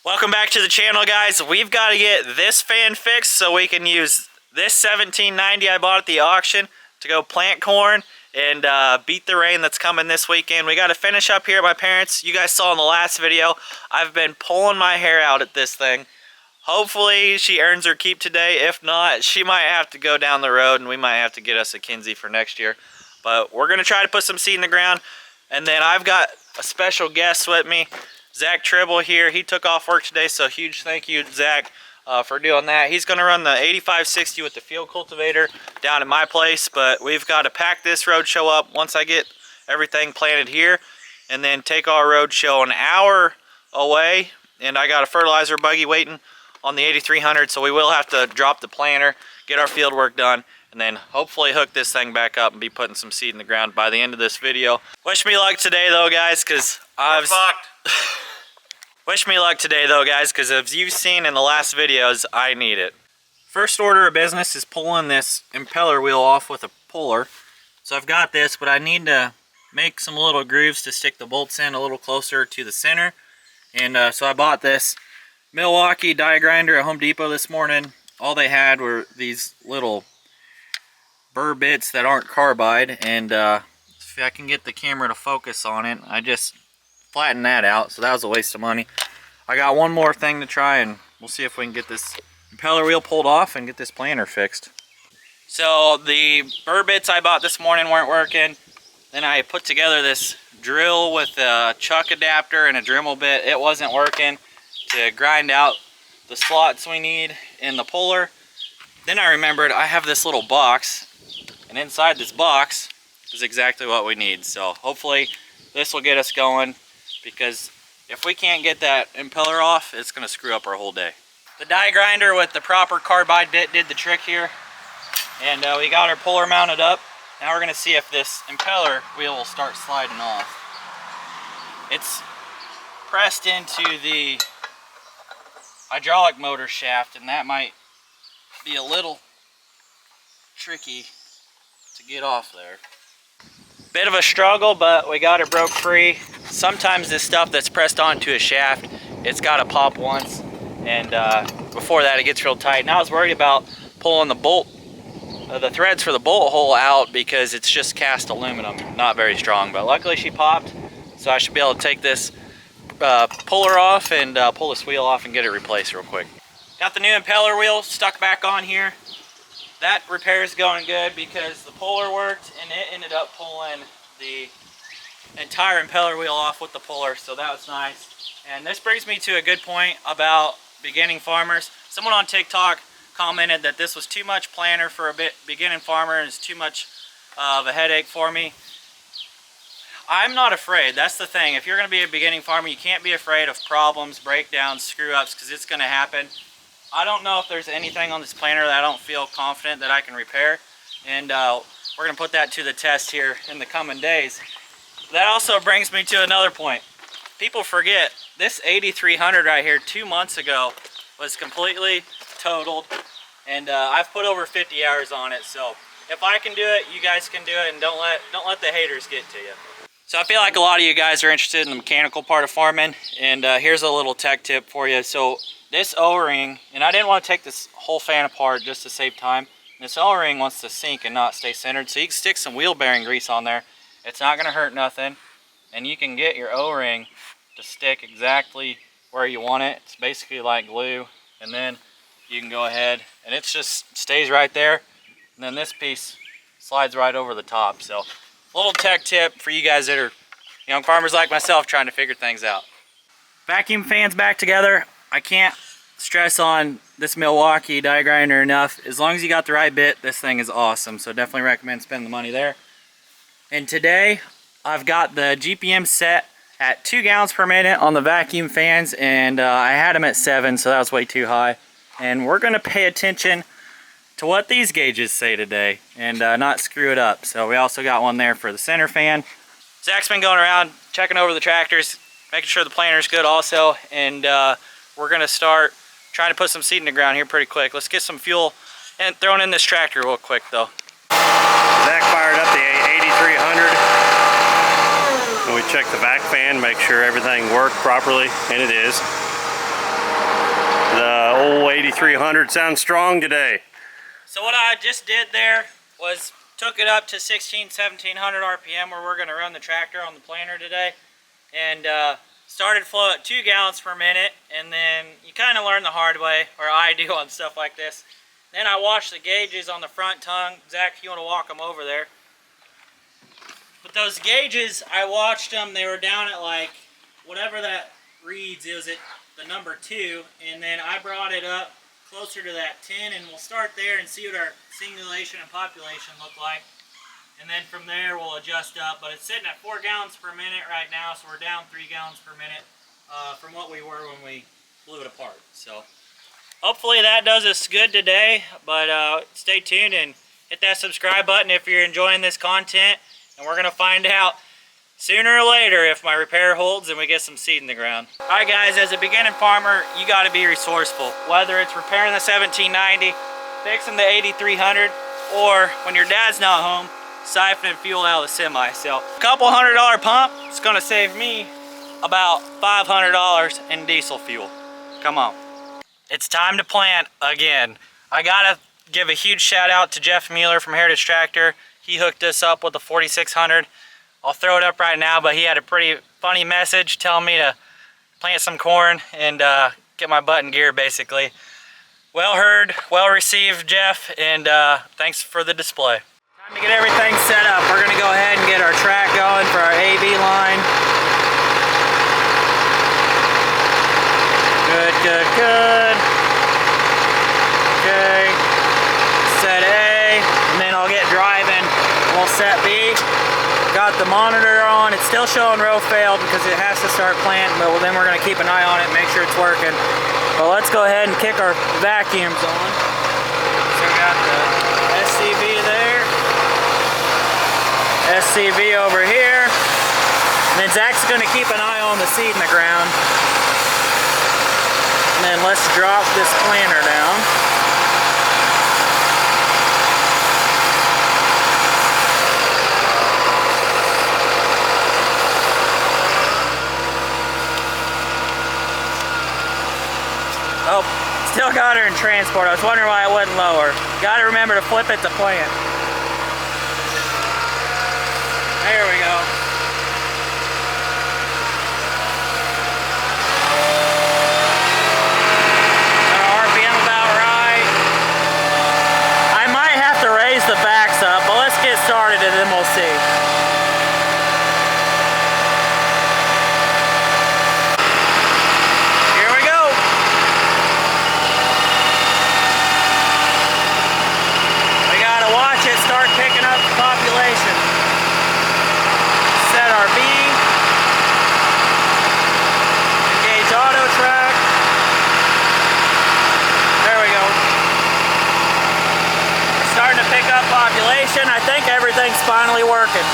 Welcome back to the channel, guys. We've got to get this fan fixed so we can use this 1790 I bought at the auction to go plant corn and beat the rain that's coming this weekend. We got to finish up here at my parents'. You guys saw in the last video, I've been pulling my hair out at this thing. Hopefully she earns her keep today. If not, she might have to go down the road and we might have to get us a Kinsey for next year. But we're going to try to put some seed in the ground. And then I've got a special guest with me. Zach Tribble here. He took off work today, so huge thank you, Zach, for doing that. He's going to run the 8560 with the field cultivator down at my place, but we've got to pack this roadshow up once I get everything planted here, and then take our roadshow an hour away, and I got a fertilizer buggy waiting on the 8300, so we will have to drop the planter, get our field work done, and then hopefully hook this thing back up and be putting some seed in the ground by the end of this video. Wish me luck today though, guys, because I've... Wish me luck today though, guys, because as you've seen in the last videos, I need it. First order of business is pulling this impeller wheel off with a puller. So I've got this, but I need to make some little grooves to stick the bolts in a little closer to the center. And so I bought this Milwaukee die grinder at Home Depot this morning. All they had were these little burr bits that aren't carbide, and if I can get the camera to focus on it, I just flattened that out, so that was a waste of money. I got one more thing to try, and we'll see if we can get this impeller wheel pulled off and get this planter fixed. So the burr bits I bought this morning weren't working. Then I put together this drill with a chuck adapter and a Dremel bit. It wasn't working to grind out the slots we need in the puller. Then I remembered I have this little box, and inside this box is exactly what we need. So hopefully this will get us going, because if we can't get that impeller off, it's going to screw up our whole day. The die grinder with the proper carbide bit did the trick here, and we got our puller mounted up. Now we're going to see if this impeller wheel will start sliding off. It's pressed into the hydraulic motor shaft, and that might be a little tricky to get off there. Bit of a struggle, but we got it broke free. Sometimes this stuff that's pressed onto a shaft, it's got to pop once, and before that it gets real tight. And I was worried about pulling the bolt, the threads for the bolt hole out, because it's just cast aluminum, not very strong. But luckily she popped, so I should be able to take this puller off and pull this wheel off and get it replaced real quick. Got the new impeller wheel stuck back on here. That repair is going good because the puller worked, and it ended up pulling the entire impeller wheel off with the puller, so that was nice. And this brings me to a good point about beginning farmers. Someone on TikTok commented that this was too much planter for a beginning farmer and it's too much of a headache for me. I'm not afraid. That's the thing. If you're going to be a beginning farmer, you can't be afraid of problems, breakdowns, screw-ups, because it's going to happen. I don't know if there's anything on this planter that I don't feel confident that I can repair, and we're going to put that to the test here in the coming days. That also brings me to another point. People forget, this 8300 right here 2 months ago was completely totaled, and I've put over 50 hours on it, so if I can do it, you guys can do it, and don't let the haters get to you. So I feel like a lot of you guys are interested in the mechanical part of farming, and here's a little tech tip for you. So this O-ring, and I didn't want to take this whole fan apart just to save time. This O-ring wants to sink and not stay centered, so you can stick some wheel bearing grease on there. It's not going to hurt nothing, and you can get your O-ring to stick exactly where you want it. It's basically like glue, and then you can go ahead, and it just stays right there, and then this piece slides right over the top. So a little tech tip for you guys that are young farmers like myself trying to figure things out. Vacuum fans back together. I can't stress on this Milwaukee die grinder enough. As long as you got the right bit, this thing is awesome. So definitely recommend spending the money there. And today I've got the GPM set at 2 gallons per minute on the vacuum fans, and I had them at 7, so that was way too high. And we're going to pay attention to what these gauges say today and not screw it up. So we also got one there for the center fan. Zach's been going around checking over the tractors, making sure the planter's good also, and we're going to start trying to put some seed in the ground here pretty quick. Let's get some fuel and thrown in this tractor real quick though. Zach fired up the 8300 and we checked the vac fan, make sure everything worked properly, and it is. 8300 sounds strong today. So what I just did there was took it up to 1700 RPM where we're going to run the tractor on the planter today, and started flow at 2 gallons per minute, and then you kind of learn the hard way, or I do on stuff like this. Then I washed the gauges on the front tongue. Zach, if you want to walk them over there. But those gauges, I watched them, they were down at like, whatever that reads, it was at the number 2, and then I brought it up closer to that 10, and we'll start there and see what our singulation and population look like. And then from there we'll adjust up, but it's sitting at 4 gallons per minute right now, so we're down 3 gallons per minute from what we were when we blew it apart. So hopefully that does us good today, but stay tuned and hit that subscribe button if you're enjoying this content. And we're going to find out sooner or later if my repair holds and we get some seed in the ground. Alright guys, as a beginning farmer, you got to be resourceful. Whether it's repairing the 1790, fixing the 8300, or when your dad's not home, siphoning fuel out of the semi. So a couple $100 pump, it's going to save me about $500 in diesel fuel. Come on. It's time to plant again. I got to give a huge shout out to Jeff Mueller from Heritage Tractor. He hooked us up with a 4600. I'll throw it up right now, but he had a pretty funny message telling me to plant some corn and get my butt in gear, basically. Well heard, well received, Jeff, and thanks for the display. Time to get everything set up. We're gonna go ahead and get our track going for our AB line. Good, good, good. Okay, set A, and then I'll get driving. We'll set B. Got the monitor on. It's still showing row failed because it has to start planting, but then we're going to keep an eye on it and make sure it's working. But let's go ahead and kick our vacuums on. So we got the SCV there, SCV over here, and then Zach's going to keep an eye on the seed in the ground. And then let's drop this planter down. Oh, still got her in transport. I was wondering why it wasn't lower. Got to remember to flip it to plant. There we go. Our RPM about right. I might have to raise the backs up, but let's get started and then we'll see. Picking up the population. Set our B. Engage auto track. There we go. We're starting to pick up population. I think everything's finally working.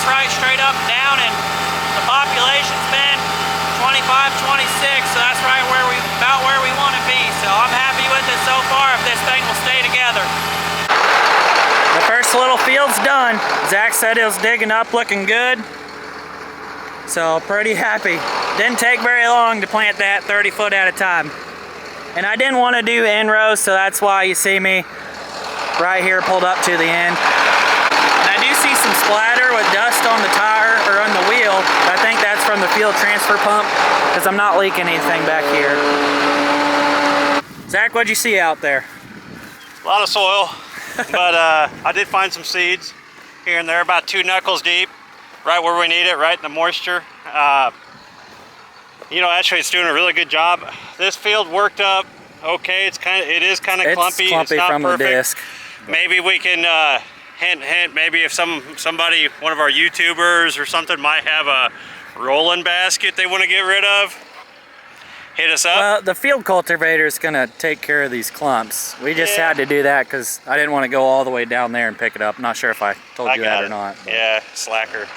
Right straight up and down, and the population's been 25, 26, so that's right where about where we want to be. So I'm happy with it so far if this thing will stay together. The first little field's done. Zach said it was digging up, looking good. So pretty happy. Didn't take very long to plant that 30 foot at a time. And I didn't want to do end rows, so that's why you see me right here pulled up to the end. And I do see some splatter with dust on the tire or on the wheel. I think that's from the fuel transfer pump because I'm not leaking anything back here. Zach, what'd you see out there? A lot of soil, but I did find some seeds. here and there, about 2 knuckles deep, right where we need it, right in the moisture. You know, actually it's doing a really good job. This field worked up okay. It is kind of clumpy. It's not from perfect. the disc. Maybe we can hint. Maybe if somebody, one of our YouTubers or something, might have a rolling basket they want to get rid of, hit us up. Well, the field cultivator is gonna take care of these clumps. We just had to do that because I didn't want to go all the way down there and pick it up. Not sure if I told you that or not. Yeah, slacker.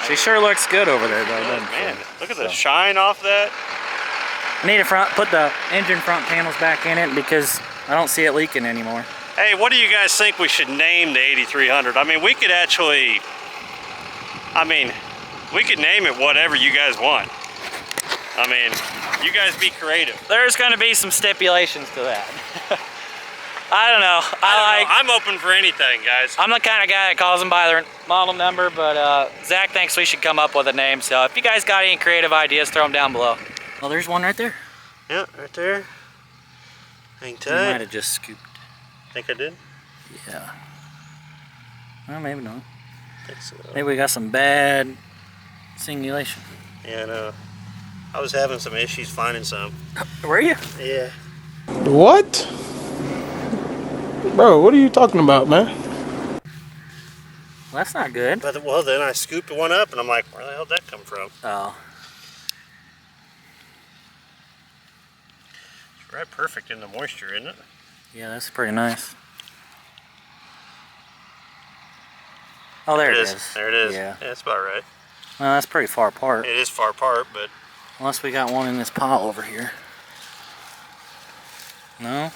She sure looks good over there, though. Good, man, look at the shine off that. I need to put the engine front panels back in it because I don't see it leaking anymore. Hey, what do you guys think we should name the 8300? I mean, we could actually, we could name it whatever you guys want. I mean, you guys be creative. There's going to be some stipulations to that. I don't know. I'm open for anything, guys. I'm the kind of guy that calls them by their model number, but Zach thinks we should come up with a name. So if you guys got any creative ideas, throw them down below. Oh, there's one right there. Yeah, right there. Hang tight. You might have just scooped. Think I did? Yeah. Well, maybe not. I think so. Maybe we got some bad singulation. Yeah, I know. I was having some issues finding some. Were you? Yeah. What? Bro, what are you talking about, man? Well, that's not good. But well, then I scooped one up, and I'm like, where the hell did that come from? Oh. It's right perfect in the moisture, isn't it? Yeah, that's pretty nice. Oh, there it is. There it is. Yeah. Yeah, that's about right. Well, that's pretty far apart. It is far apart, but... Unless we got one in this pile over here. No?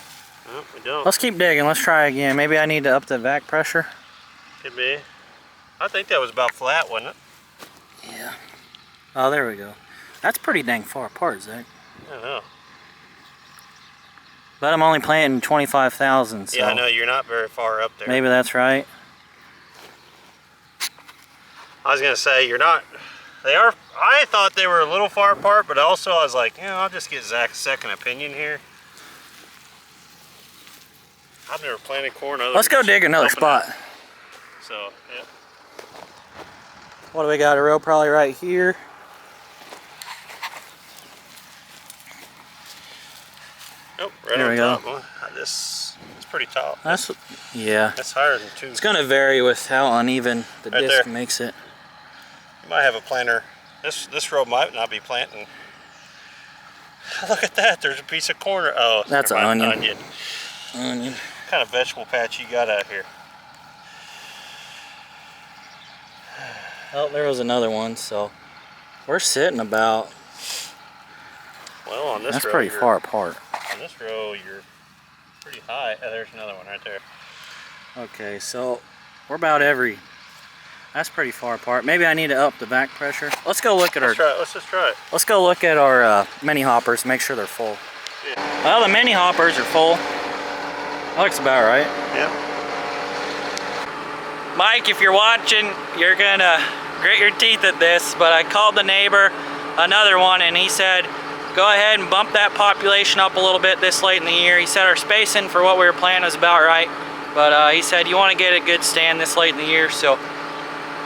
No, we don't. Let's keep digging. Let's try again. Maybe I need to up the vac pressure. Could be. I think that was about flat, wasn't it? Yeah. Oh, there we go. That's pretty dang far apart, Zach. I don't know. But I'm only planting 25,000, so... Yeah, I know. You're not very far up there. Maybe that's right. I was going to say, you're not... They are... I thought they were a little far apart, but also I was like, you know, I'll just get Zach's second opinion here. I've never planted corn other Let's go dig another spot. So, yeah. What do we got? A row probably right here. Nope, right There on we go. top. Well, this is pretty tall. That's, yeah. That's higher than 2. It's going to vary with how uneven the Right disc there. makes it. You might have a planter. This row might not be planting. Look at that. There's a piece of corn. Oh, That's never mind, an onion. Onion. What kind of vegetable patch you got out here? Oh, there was another one, so we're sitting about... Well, on this That's row, pretty far apart. On this row, you're pretty high. Oh, there's another one right there. Okay, so we're about every... That's pretty far apart. Maybe I need to up the vac pressure. Let's go look at Let's try it. Let's just try it. Let's go look at our mini hoppers, make sure they're full. Yeah. Well, the mini hoppers are full. That looks about right. Yeah. Mike, if you're watching, you're gonna grit your teeth at this, but I called the neighbor, another one, and he said, go ahead and bump that population up a little bit this late in the year. He said our spacing for what we were planning was about right, but he said you want to get a good stand this late in the year, so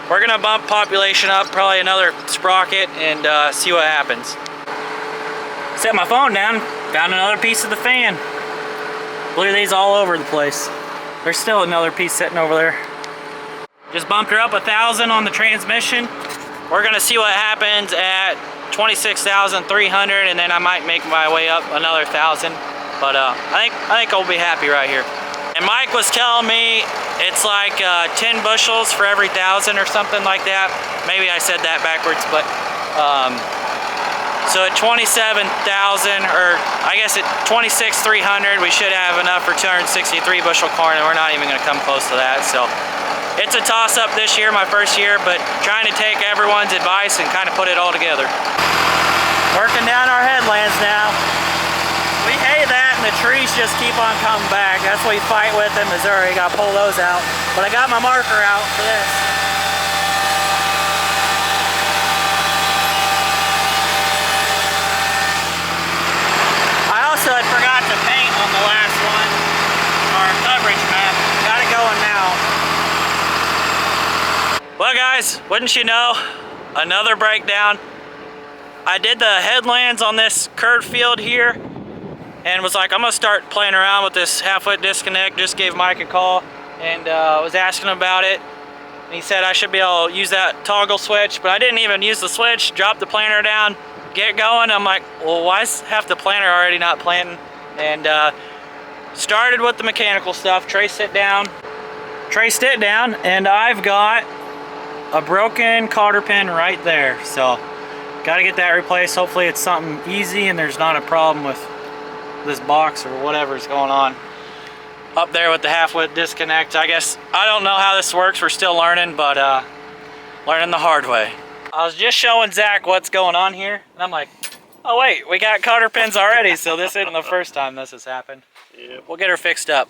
we're gonna bump population up, probably another sprocket, and see what happens. Set my phone down, found another piece of the fan. Blew these all over the place. There's still another piece sitting over there. Just bumped her up 1,000 on the transmission. We're gonna see what happens at 26,300, and then I might make my way up another 1,000. But I think I'll be happy right here. And Mike was telling me it's like 10 bushels for every 1,000 or something like that. Maybe I said that backwards, but so at 27,000, or I guess at 26,300, we should have enough for 263 bushel corn, and we're not even going to come close to that. So it's a toss-up this year, my first year, but trying to take everyone's advice and kind of put it all together. Working down our headlands now. We hate that, and the trees just keep on coming back. That's what we fight with in Missouri. Got to pull those out. But I got my marker out for this. I had forgot to paint on the last one, our coverage map. Got it going now. guys, wouldn't you know, another breakdown. I did the headlands on this curved field here and was like, I'm gonna start playing around with this half-foot disconnect. Just gave Mike a call and was asking about it. And he said I should be able to use that toggle switch, but I didn't even use the switch, dropped the planter down, get going. I'm like, well, why is half the planter already not planting? And started with the mechanical stuff, traced it down, and I've got a broken cotter pin right there. So got to get that replaced. Hopefully it's something easy and there's not a problem with this box or whatever's going on up there with the half-foot disconnect. I guess I don't know how this works. We're still learning, but learning the hard way. I was just showing Zach what's going on here, and I'm like, oh wait, we got cotter pins already, so this isn't the first time this has happened. Yep. We'll get her fixed up.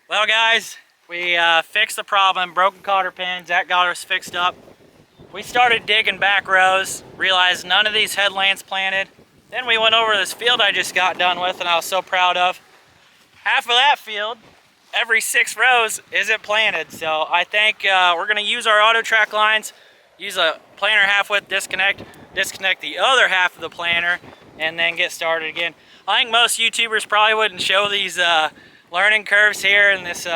Well guys, we fixed the problem, broken cotter pin. Zach got us fixed up. We started digging back rows, realized none of these headlands planted. Then we went over this field I just got done with and I was so proud of. Half of that field, every 6 rows, isn't planted. So I think we're gonna use our auto track lines, use a planter half-width disconnect the other half of the planter, and then get started again. I think most YouTubers probably wouldn't show these learning curves here and this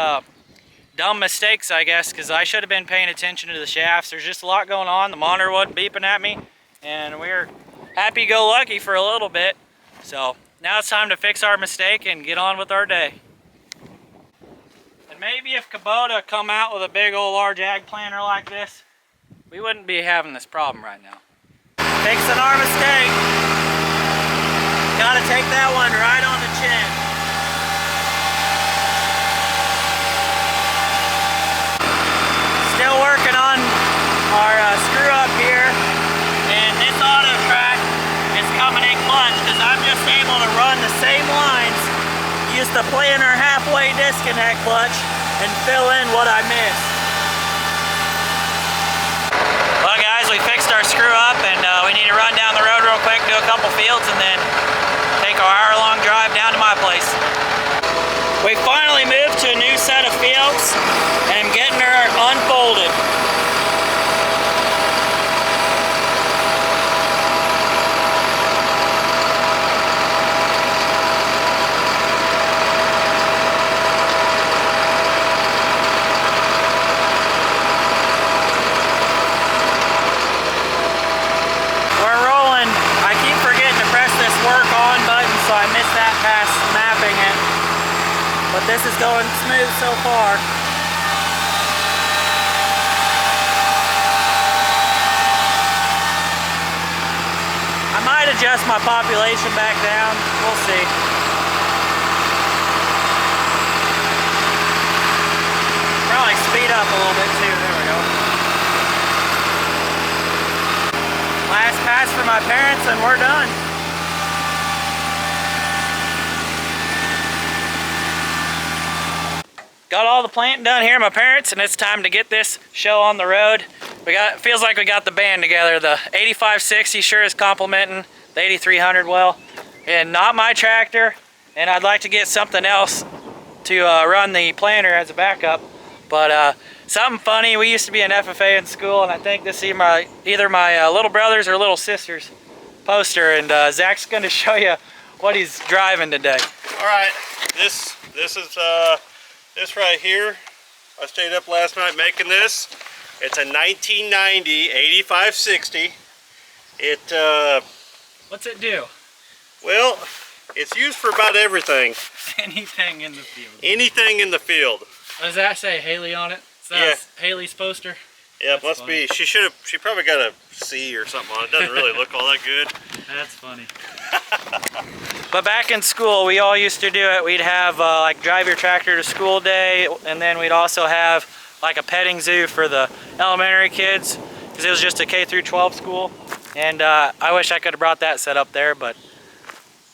dumb mistakes, I guess, because I should have been paying attention to the shafts. There's just a lot going on. The monitor wasn't beeping at me, and we were happy-go-lucky for a little bit. So now it's time to fix our mistake and get on with our day. And maybe if Kubota come out with a big old large ag planter like this, we wouldn't be having this problem right now. Fixing our mistake. Gotta take that one right on the chin. Still working on our screw up here, and this auto track is coming in clutch because I'm just able to run the same lines, use the planter halfway disconnect clutch, and fill in what I missed. Well guys, we fixed our screw up and we need to run down the road real quick, do a couple fields, and then take our hour-long drive down to my place. We finally moved to a new set of fields and I'm getting her unfolded. I missed that past mapping it, but this is going smooth so far. I might adjust my population back down, we'll see. Probably speed up a little bit too, there we go. Last pass for my parents and we're done. Got all the planting done here, my parents, and it's time to get this show on the road. Feels like we got the band together. The 8560 sure is complimenting the 8300 well, and not my tractor. And I'd like to get something else to run the planter as a backup. But something funny, we used to be an FFA in school, and I think this is either my little brother's or little sister's poster. And Zach's going to show you what he's driving today. All right, this is this right here. I stayed up last night making this. It's a 1990 8560. What's it do? Well, it's used for about everything. Anything in the field. Anything in the field. Does that say Haley on it? Is that Haley's poster? Yeah, it must be. She probably got a C or something on it. Doesn't really look all that good. That's funny. But back in school, we all used to do it. We'd have like drive your tractor to school day, and then we'd also have like a petting zoo for the elementary kids, because it was just a K through 12 school. And I wish I could have brought that set up there, but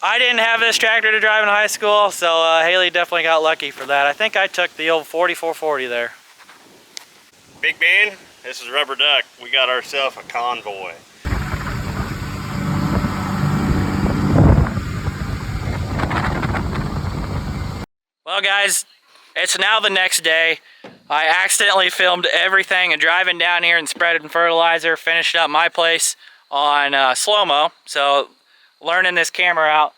I didn't have this tractor to drive in high school, so Haley definitely got lucky for that. I think I took the old 4440 there. Big Ben, this is Rubber Duck. We got ourselves a Convoy. Well guys, it's now the next day. I accidentally filmed everything and driving down here and spreading fertilizer, finished up my place on slow-mo, so learning this camera out.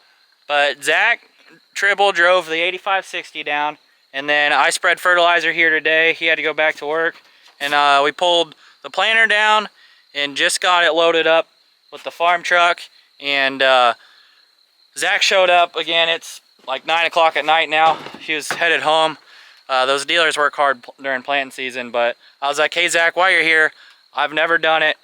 But Zach Tribble drove the 8560 down, and then I spread fertilizer here today. He had to go back to work, and we pulled the planter down and just got it loaded up with the farm truck. And Zach showed up again. It's like 9 o'clock at night now. He was headed home. Those dealers work hard during planting season, but I was like, hey Zach, while you're here, I've never done it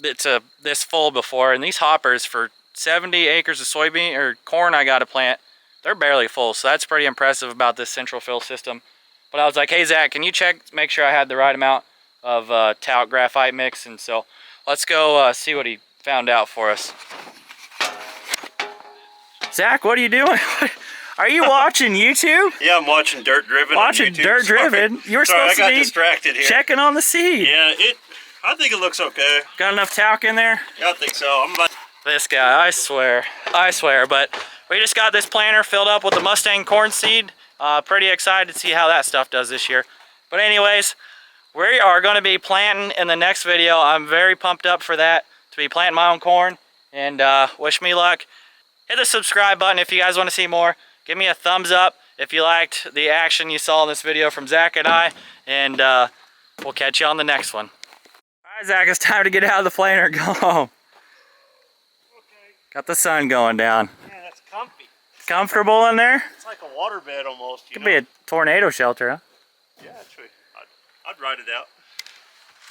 it's this full before, and these hoppers for 70 acres of soybean or corn I got to plant, they're barely full, so that's pretty impressive about this central fill system. But I was like, hey Zach, can you check, make sure I had the right amount of talc graphite mix? And so let's go see what he found out for us. Zach, what are you doing? Are you watching YouTube? Yeah, I'm watching Dirt Driven. Watching on YouTube. Dirt Driven? You were supposed to be distracted here. checking on the seed. Yeah, I think it looks okay. Got enough talc in there? Yeah, I think so. This guy, I swear. But we just got this planter filled up with the Mustang corn seed. Pretty excited to see how that stuff does this year. But anyways, we are going to be planting in the next video. I'm very pumped up for that, to be planting my own corn. And wish me luck. Hit the subscribe button if you guys want to see more. Give me a thumbs up if you liked the action you saw in this video from Zach and I. And we'll catch you on the next one. Alright Zach, it's time to get out of the planter and go home. Okay. Got the sun going down. Yeah, that's comfy. Comfortable in there? It's like a waterbed almost. Could be a tornado shelter, huh? Yeah, actually. I'd ride it out.